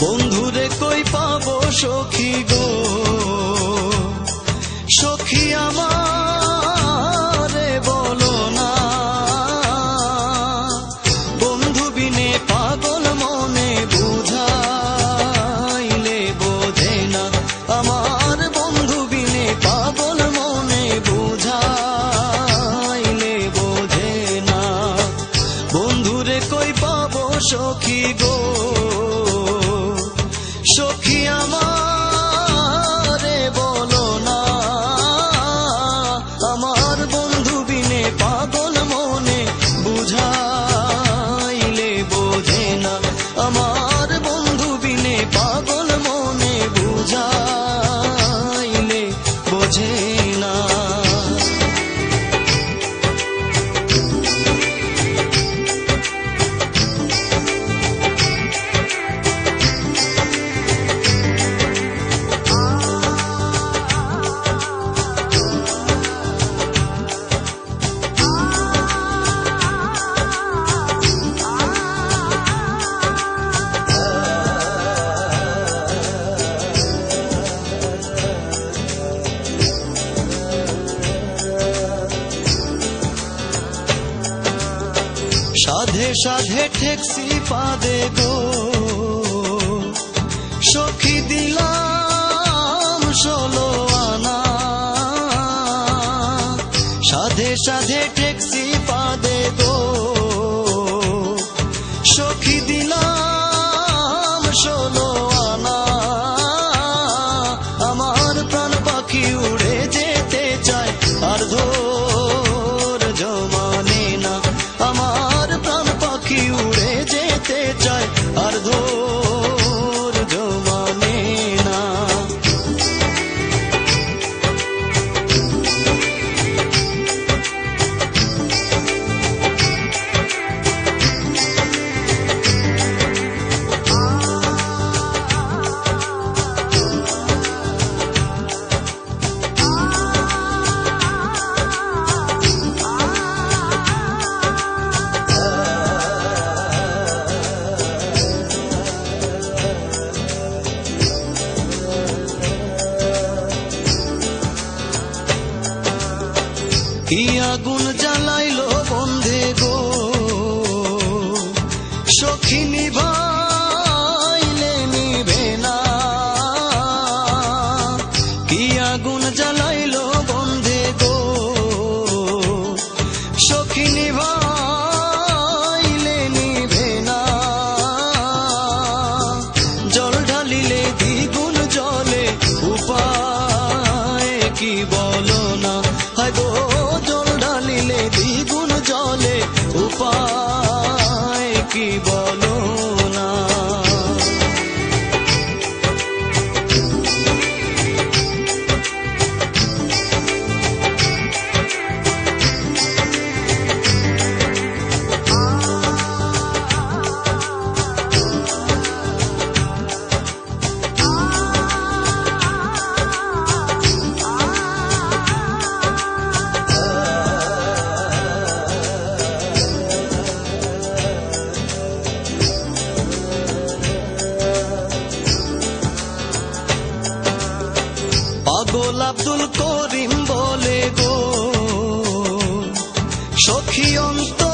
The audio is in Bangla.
বন্ধুরে কই পাবো সখী গো, সখী আমারে বলো না। বন্ধু বিনে পাগল মনে বুঝাইলে বোঝে না, আমার বন্ধু বিনে পাগল মনে বুঝাইলে বোঝে না। বন্ধুরে কই পাবো সখী গো, সখী আমারে বলো না। আমার বন্ধু বিনে পাগল মনে বুঝাইলে বোঝে না, আমার বন্ধু বিনে পাগল মনে বুঝাইলে বোঝে না। সাধে সাধে ঠেকসি পাদে গো, সখী দিলাম 16 আনা। সাধে সাধে ঠেকসি পাদে গো, সখী দিলাম 16 আনা। আমার প্রাণ পাখি উড়ে যেতে চায় আর ধৈর্য মানে না, আমার প্রাণ পাখি উড়ে যেতে চায় আর ধৈর্য মানে না। কি আগুন জ্বালাইলো বন্ধে গো, সখী নিভাইলে নিভে না। কি আগুন জ্বালাইলো বন্ধে গো, সখী নিভাইলে নিভে না। জল ঢালিলে দ্বিগুণ জলে উপায় কি বলো না। হায় গো জল ঢালিলে দ্বিগুণ জলে উপায় কি বলো না। পাগল আব্দুল করিম বলে গো, সখী অন্তর